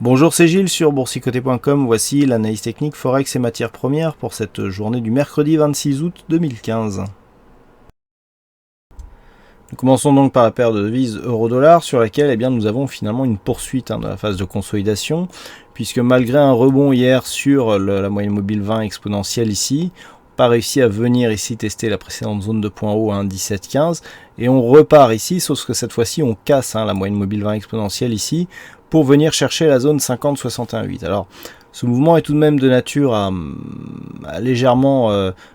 Bonjour, c'est Gilles sur boursicoté.com. Voici l'analyse technique Forex et matières premières pour cette journée du mercredi 26 août 2015. Nous commençons donc par la paire de devises euro-dollar sur laquelle nous avons finalement une poursuite de la phase de consolidation, puisque malgré un rebond hier sur la moyenne mobile 20 exponentielle ici, on n'a pas réussi à venir ici tester la précédente zone de point haut à 1,1715 et on repart ici, sauf que cette fois-ci on casse la moyenne mobile 20 exponentielle ici pour venir chercher la zone 50-61,8. Alors ce mouvement est tout de même de nature à légèrement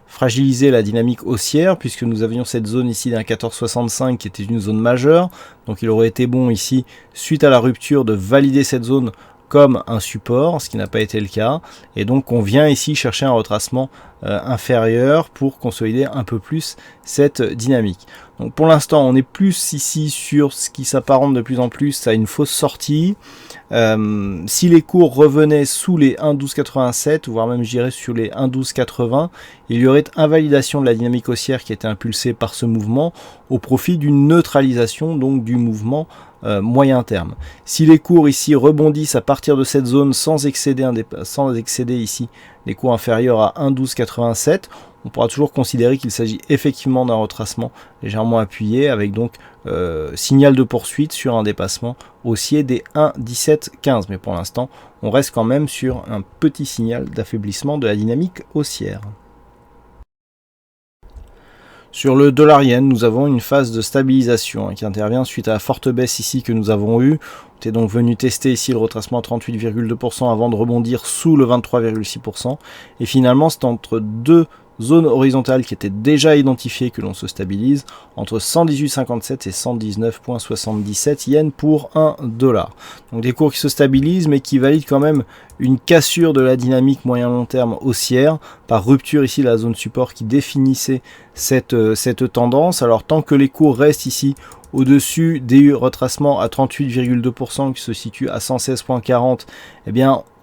fragiliser la dynamique haussière, puisque nous avions cette zone ici d'un 14,65 qui était une zone majeure, donc il aurait été bon ici, suite à la rupture, de valider cette zone comme un support, ce qui n'a pas été le cas, et donc on vient ici chercher un retracement inférieur pour consolider un peu plus cette dynamique. Donc pour l'instant on est plus ici sur ce qui s'apparente de plus en plus à une fausse sortie. Si les cours revenaient sous les 1,1287, voire même je dirais sur les 1,1280, il y aurait invalidation de la dynamique haussière qui était impulsée par ce mouvement au profit d'une neutralisation donc du mouvement moyen terme. Si les cours ici rebondissent à partir de cette zone sans excéder ici les cours inférieurs à 1,1287, on pourra toujours considérer qu'il s'agit effectivement d'un retracement légèrement appuyé, avec donc signal de poursuite sur un dépassement haussier des 1,1715. Mais pour l'instant, on reste quand même sur un petit signal d'affaiblissement de la dynamique haussière. Sur le dollar-yen, nous avons une phase de stabilisation qui intervient suite à la forte baisse ici que nous avons eue. On est donc venu tester ici le retracement à 38,2% avant de rebondir sous le 23,6%. Et finalement, c'est entre deux zones horizontales qui étaient déjà identifiées que l'on se stabilise, entre 118,57 et 119,77 yens pour 1 dollar. Donc des cours qui se stabilisent mais qui valident quand même une cassure de la dynamique moyen-long terme haussière par rupture ici de la zone support qui définissait cette tendance. Alors tant que les cours restent ici au-dessus des retracements à 38,2% qui se situe à 116,40,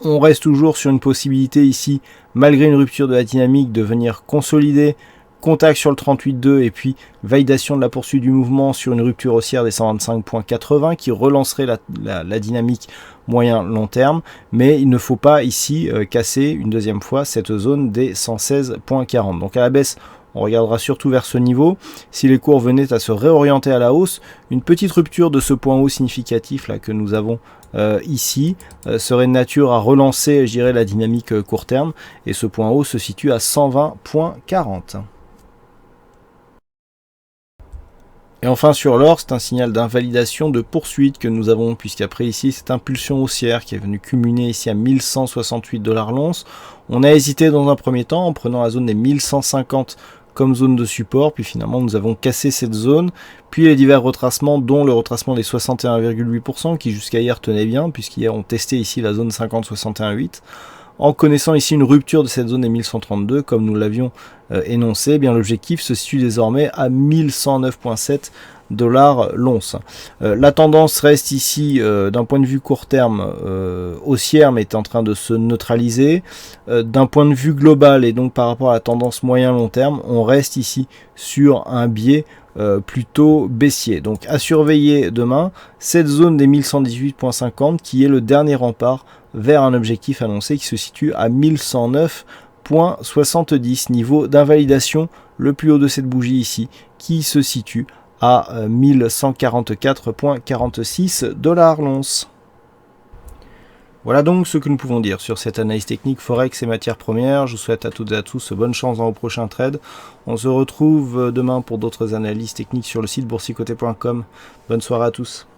on reste toujours sur une possibilité ici, malgré une rupture de la dynamique, de venir consolider, contact sur le 38,2 et puis validation de la poursuite du mouvement sur une rupture haussière des 125,80 qui relancerait la dynamique moyen-long terme, mais il ne faut pas ici casser une deuxième fois cette zone des 116,40. Donc à la baisse, on regardera surtout vers ce niveau. Si les cours venaient à se réorienter à la hausse, une petite rupture de ce point haut significatif que nous avons ici serait de nature à relancer, je dirais, la dynamique court terme. Et ce point haut se situe à 120,40. Et enfin sur l'or, c'est un signal d'invalidation de poursuite que nous avons, puisqu'après ici, cette impulsion haussière qui est venue culminer ici à 1168 $ l'once. On a hésité dans un premier temps en prenant la zone des 1150 comme zone de support, puis finalement nous avons cassé cette zone, puis les divers retracements, dont le retracement des 61,8% qui jusqu'à hier tenait bien, puisqu'hier on testait ici la zone 50-61,8. En connaissant ici une rupture de cette zone des 1132, comme nous l'avions énoncé, l'objectif se situe désormais à 1109,7 $ l'once. La tendance reste ici d'un point de vue court terme haussière, mais est en train de se neutraliser. D'un point de vue global et donc par rapport à la tendance moyen-long terme, on reste ici sur un biais plutôt baissier. Donc à surveiller demain, cette zone des 1118,50 qui est le dernier rempart vers un objectif annoncé qui se situe à 1109,70, niveau d'invalidation le plus haut de cette bougie ici, qui se situe à 1144,46 $ l'once. Voilà donc ce que nous pouvons dire sur cette analyse technique Forex et matières premières. Je vous souhaite à toutes et à tous bonne chance dans vos prochains trades. On se retrouve demain pour d'autres analyses techniques sur le site boursicoté.com. Bonne soirée à tous.